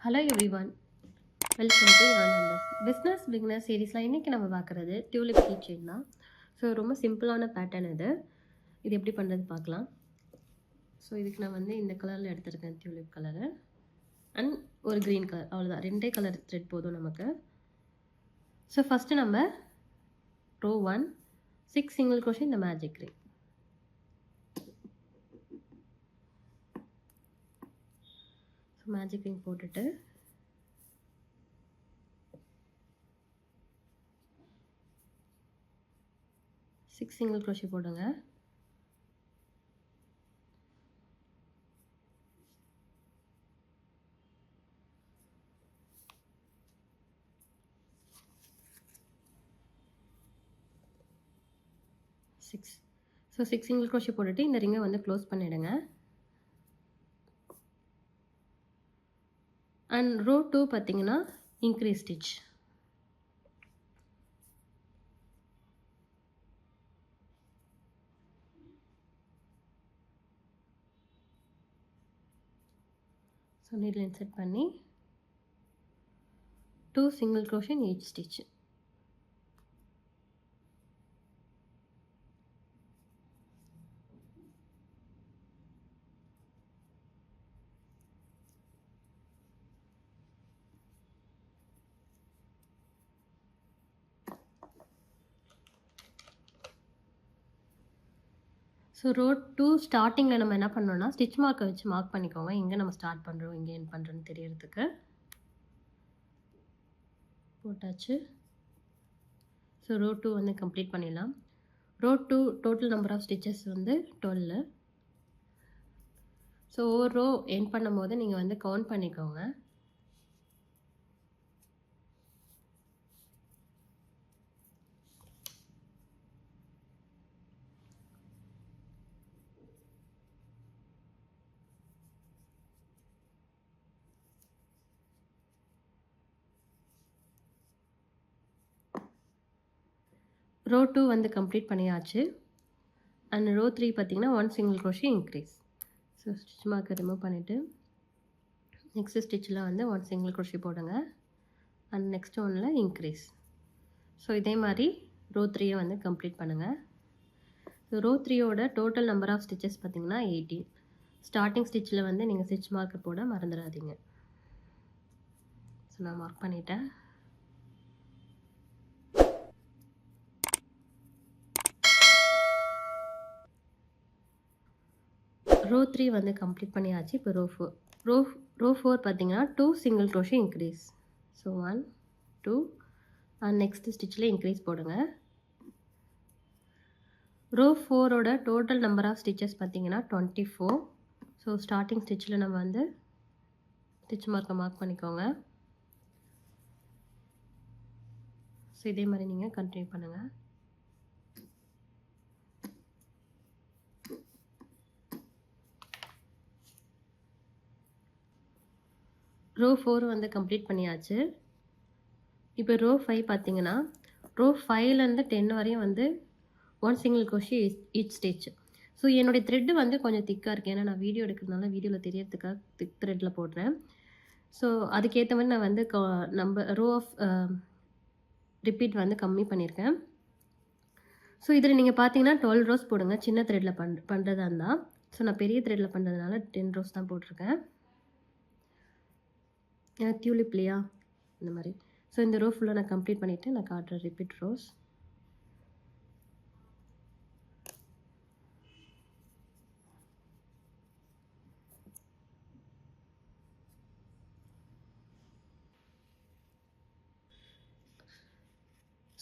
Hello everyone, welcome to Anand's business beginner சீரீஸில் இன்றைக்கி நம்ம பார்க்குறது டியூலிப் கீ செயின் தான். ஸோ ரொம்ப சிம்பிளான பேட்டர்ன் இது எப்படி பண்ணுறது பார்க்கலாம். ஸோ இதுக்கு நான் இந்த கலரில் எடுத்துருக்கேன், டியூலிப் கலரு அண்ட் ஒரு க்ரீன் கலர், அவ்வளோதான். ரெண்டே கலர் த்ரெட் போதும் நமக்கு. ஸோ ஃபஸ்ட்டு நம்ம ரோ 1 6 சிங்கிள் crochet இந்த magic ring. So magic ring போட்டுட்டு சிங்கிள் crochet போடுங்க. ஸோ 6 சிங்கிள் crochet போட்டுட்டு இந்த ரிங்கை க்ளோஸ் பண்ணிவிடுங்க. அண்ட் ரோ 2 பார்த்தீங்கன்னா increase stitch. So needle insert பண்ணி 2 single crochet in each stitch. So row 2 ஸ்டார்டிங்கில் நம்ம என்ன பண்ணோம்னா ஸ்டிச் மார்க்கை வச்சு மார்க் பண்ணிக்கோங்க, எங்கே நம்ம ஸ்டார்ட் பண்ணுறோம் எங்கே எண்ட் பண்ணுறோன்னு தெரியறதுக்கு. போட்டாச்சு. ஸோ ரோ 2 கம்ப்ளீட் பண்ணிடலாம். Row 2 total number of stitches 12. So ஒரு ரோ எண்ட் பண்ணும் போது நீங்கள் கவுண்ட் பண்ணிக்கோங்க. ரோ 2 கம்ப்ளீட் பண்ணியாச்சு. அண்ட் ரோ 3 பார்த்தீங்கன்னா 1 single crochet increase. So stitch மார்க்கை ரிமூவ் பண்ணிவிட்டு நெக்ஸ்ட்டு ஸ்டிச்சில் 1 சிங்கிள் crochet போடுங்க. அண்ட் நெக்ஸ்ட் ஒன்னில் இன்க்ரீஸ். ஸோ இதே மாதிரி ரோ 3 கம்ப்ளீட் பண்ணுங்கள். ஸோ ரோ 3யோட டோட்டல் நம்பர் ஆஃப் ஸ்டிச்சஸ் பார்த்தீங்கன்னா 18. ஸ்டார்டிங் ஸ்டிச்சில் நீங்கள் ஸ்டிச் மார்க்கை போட மறந்துடாதீங்க. ஸோ நான் மார்க் பண்ணிட்டேன். ரோ 3 கம்ப்ளீட் பண்ணியாச்சு. இப்போ ரோ 4 பார்த்தீங்கன்னா 2 single crochet increase. So 1 2 and next ஸ்டிச்சில் இன்க்ரீஸ் போடுங்க. ரோ 4ஓட டோட்டல் நம்பர் ஆஃப் ஸ்டிச்சஸ் பார்த்தீங்கன்னா 24. ஸோ ஸ்டார்டிங் ஸ்டிச்சில் நம்ம ஸ்டிச் மார்க்கை மார்க் பண்ணிக்கோங்க. ஸோ இதே மாதிரி நீங்கள் கண்டினியூ பண்ணுங்கள். ரோ 4 கம்ப்ளீட் பண்ணியாச்சு. இப்போ ரோ 5 பார்த்தீங்கன்னா ரோ 5லேருந்து 10 வரையும் 1 single crochet each stitch. So என்னுடைய த்ரெட்டு கொஞ்சம் திக்காக இருக்குது, ஏன்னா நான் வீடியோ எடுக்கிறதுனால வீடியோவில் தெரியறதுக்காக திக் த்ரெட்டில் போடுறேன். ஸோ அதுக்கேற்ற மாதிரி நான் ரோ ஆஃப் ரிப்பீட் கம்மி பண்ணியிருக்கேன். ஸோ இதில் நீங்கள் பார்த்தீங்கன்னா 12 ரோஸ் போடுங்க, சின்ன த்ரெட்டில் பண்ணுறதா இருந்தால். ஸோ நான் பெரிய த்ரெட்டில் பண்ணுறதுனால 10 ரோஸ் தான் போட்டிருக்கேன், ஏன்னா டியூலிப் இல்லையா இந்த மாதிரி. ஸோ இந்த ரோ ஃபுல்லாக நான் கம்ப்ளீட் பண்ணிவிட்டு நான் காட்டுறேன் ரிப்பீட் ரோஸ்.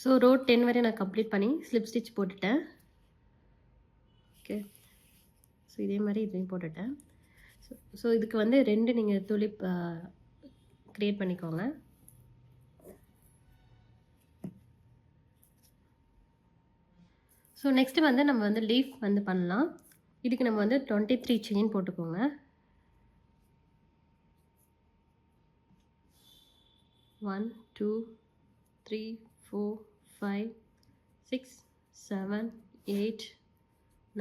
ஸோ ரோ 10 வரை நான் கம்ப்ளீட் பண்ணி ஸ்லிப் ஸ்டிச் போட்டுட்டேன். ஓகே, ஸோ இதே மாதிரி இதையும் போட்டுட்டேன். ஸோ இதுக்கு 2 நீங்கள் துளிப் க்ரியேட் பண்ணிக்கோங்க. ஸோ நெக்ஸ்ட்டு நம்ம லீஃப் பண்ணலாம். இதுக்கு நம்ம 23 செயின் போட்டுக்கோங்க. 1 2 3 4 5 6 7 8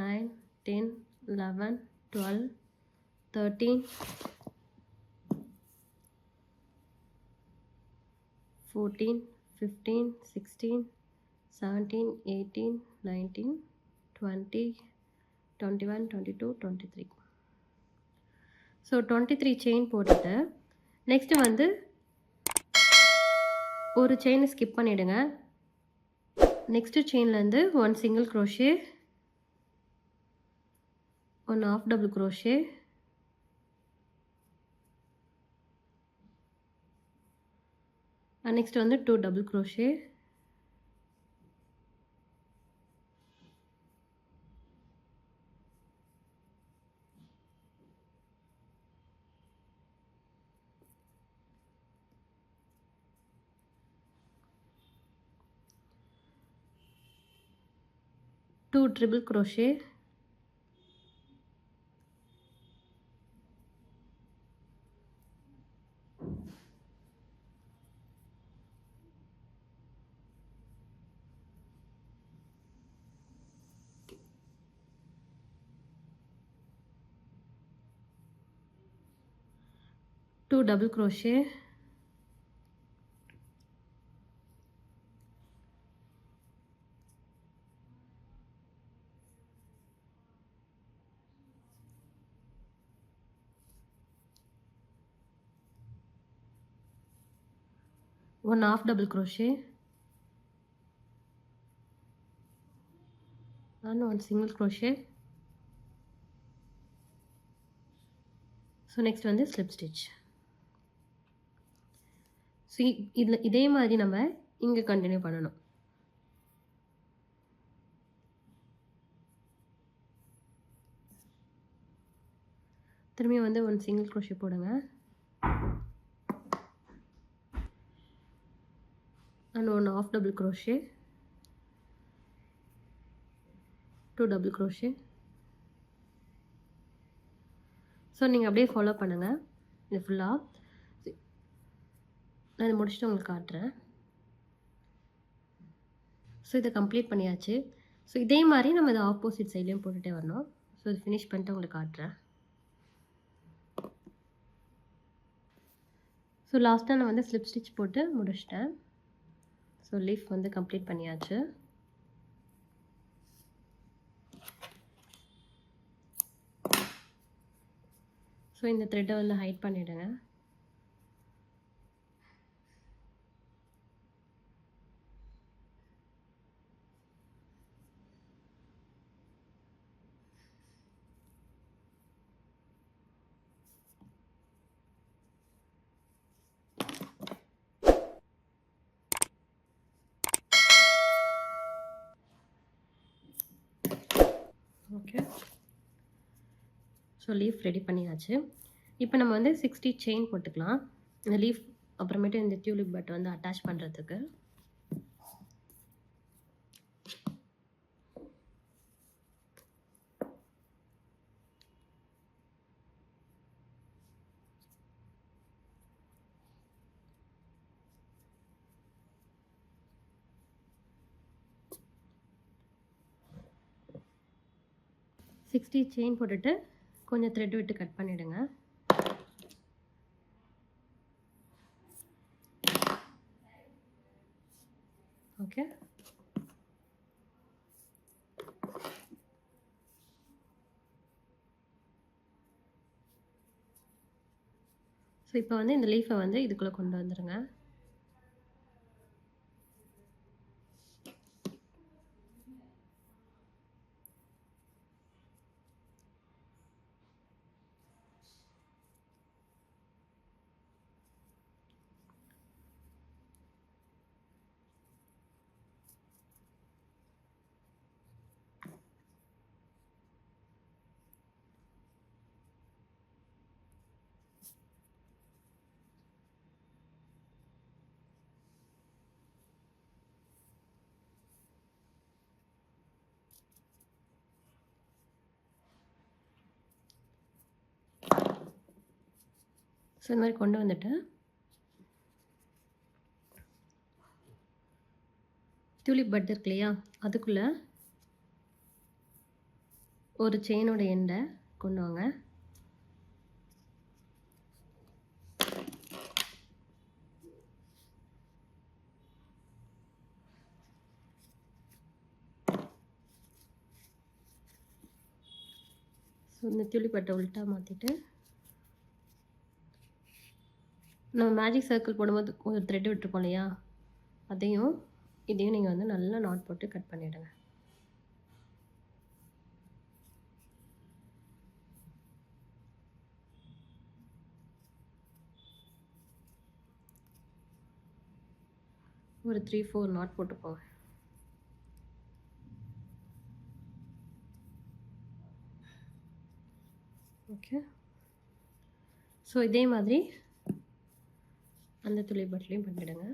9 10 11 12 13 14, 15, 16, 17, 18, 19, 20, 21, 22, 23. ஸோ 23 செயின் போட்டுட்டு நெக்ஸ்ட்டு வந்து ஒரு செயினை ஸ்கிப் பண்ணிவிடுங்க. நெக்ஸ்ட்டு செயின்லேருந்து 1 single crochet, 1 half double crochet, நெக்ஸ்ட் வந்து 2 double crochet, two triple crochet, two double crochet, one half double crochet and one single crochet. So next வந்து ஸ்லிப் ஸ்டிச். ஸோ இதில் இதே மாதிரி நம்ம இங்கே கண்டினியூ பண்ணணும். திரும்பியும் வந்து ஒன் சிங்கிள் crochet போடுங்க and one half double crochet, two double crochet. So நீங்கள் அப்படியே ஃபாலோ பண்ணுங்கள் இது ஃபுல்லாக. நான் இதை முடிச்சுட்டு உங்களுக்கு காட்டுறேன். ஸோ இதை கம்ப்ளீட் பண்ணியாச்சு. ஸோ இதே மாதிரி நம்ம இதை ஆப்போசிட் சைட்லேயும் போட்டுகிட்டே வரணும். ஸோ இது ஃபினிஷ் பண்ணிட்டு உங்களுக்கு காட்டுறேன். ஸோ லாஸ்ட்டாக நான் வந்து ஸ்லிப் ஸ்டிச் போட்டு முடிச்சிட்டேன். ஸோ லீஃப் வந்து கம்ப்ளீட் பண்ணியாச்சு. ஸோ இந்த த்ரெட்டை வந்து ஹைட் பண்ணிவிடுங்க. ஓகே, ஸோ லீஃப் ரெடி பண்ணியாச்சு. இப்போ நம்ம வந்து 60 செயின் போட்டுக்கலாம். இந்த லீஃப் அப்புறமேட்டு இந்த டியூலிப் பட் வந்து அட்டாச் பண்ணுறதுக்கு. செயின் போட்டுட்டு கொஞ்சம் த்ரெட் விட்டு கட் பண்ணிவிடுங்க. ஓகே, ஸோ இப்போ வந்து இந்த லீஃபை வந்து இதுக்குள்ளே கொண்டு வந்துடுங்க. ஸோ இந்த மாதிரி கொண்டு வந்துட்டு டியூலிப் பட் இருக்கு இல்லையா, அதுக்குள்ளே ஒரு செயினோட எண்டை கொண்டு வாங்க. இந்த துளிப் பட்டை உல்ட்டா மாற்றிட்டு நம்ம மேஜிக் சர்க்கிள் போடும்போது ஒரு த்ரெட் விட்டுருப்போம் இல்லையா, இதையும் நீங்கள் வந்து நல்லா நாட் போட்டு கட் பண்ணிவிடுங்க. ஒரு 3-4 நாட் போட்டுக்கோங்க. ஓகே. ஸோ இதே மாதிரி அந்த துளி பட்லையும் பண்ணிவிடுங்க.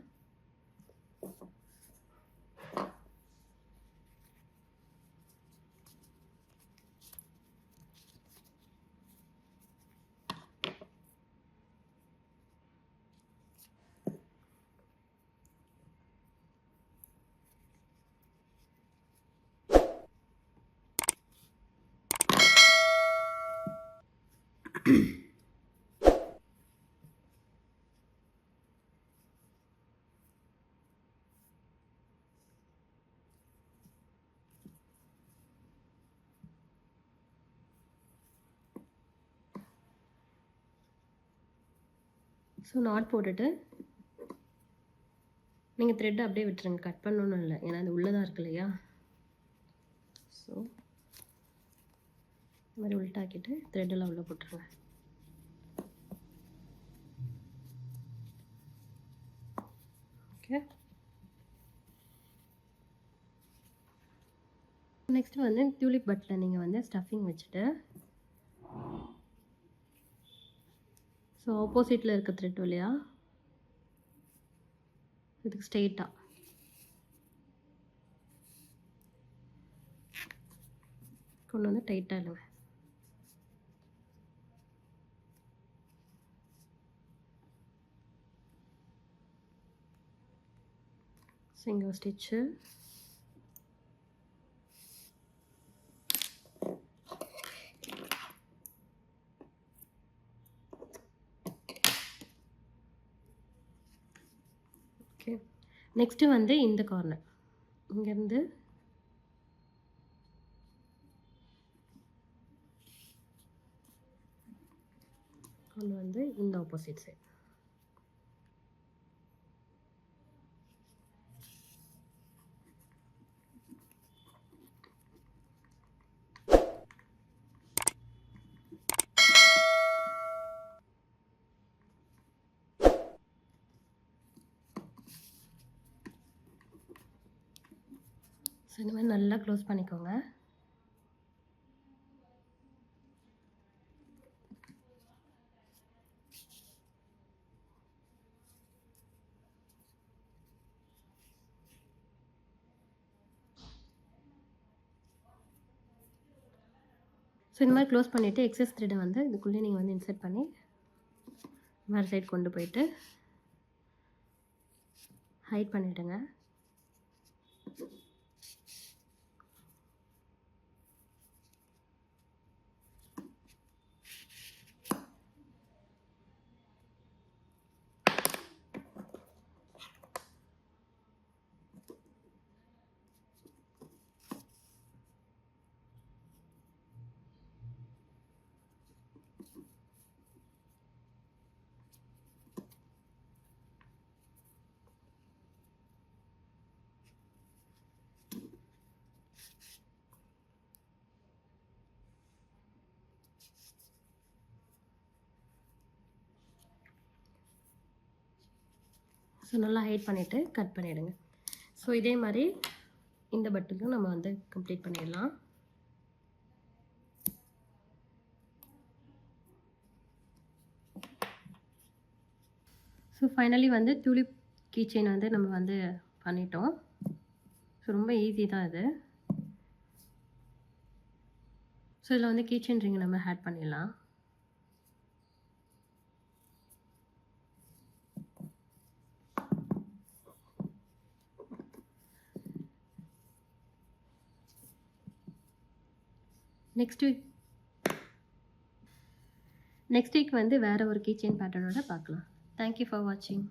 ஸோ நாட் போட்டுட்டு நீங்கள் த்ரெட்டை அப்படியே விட்டுருங்க, கட் பண்ணணும்னு இல்லை, ஏன்னா அது உள்ளதாக இருக்கு இல்லையா. ஸோ இந்த மாதிரி உள்டாக்கிட்டு த்ரெட்டெல்லாம் உள்ளே போட்டுருங்க. ஓகே. நெக்ஸ்ட்டு வந்து டியூலிப் பட்டில் நீங்கள் வந்து ஸ்டஃபிங் வச்சுட்டு, ஸோ ஆப்போசிட்டில் இருக்க த்ரெட் இல்லையா, இதுக்கு ஸ்ட்ரெயிட்டாக கொண்டு வந்து டைட்டாக இல்லைங்க. Single stitch, okay. நெக்ஸ்ட்டு வந்து இந்த கார்னர் இங்கேருந்து கொண்டு வந்து இந்த ஆப்போசிட் சைட். ஸோ இந்த மாதிரி நல்லா க்ளோஸ் பண்ணிக்கோங்க. ஸோ இந்த மாதிரி க்ளோஸ் பண்ணிவிட்டு எக்ஸஸ் த்ரெட்டை வந்து இதுக்குள்ளே நீங்கள் வந்து இன்சர்ட் பண்ணி வேறு சைடு கொண்டு போயிட்டு ஹைட் பண்ணிவிடுங்க. ஸோ நல்லா ஹைட் பண்ணிவிட்டு கட் பண்ணிவிடுங்க. ஸோ இதே மாதிரி இந்த பட்டனுக்கும் நம்ம வந்து கம்ப்ளீட் பண்ணிடலாம். ஸோ ஃபைனலி வந்து டியூலிப் கீ செயின் வந்து நம்ம வந்து பண்ணிட்டோம். ஸோ ரொம்ப ஈஸி தான் இது. ஸோ இதில் வந்து கீ செயின் ரிங் நம்ம ஆட் பண்ணிடலாம். நெக்ஸ்ட் வீக் வந்து வேறு ஒரு கீ செயின் பேட்டர்னோட பார்க்கலாம். தேங்க்யூ ஃபார் வாட்சிங்.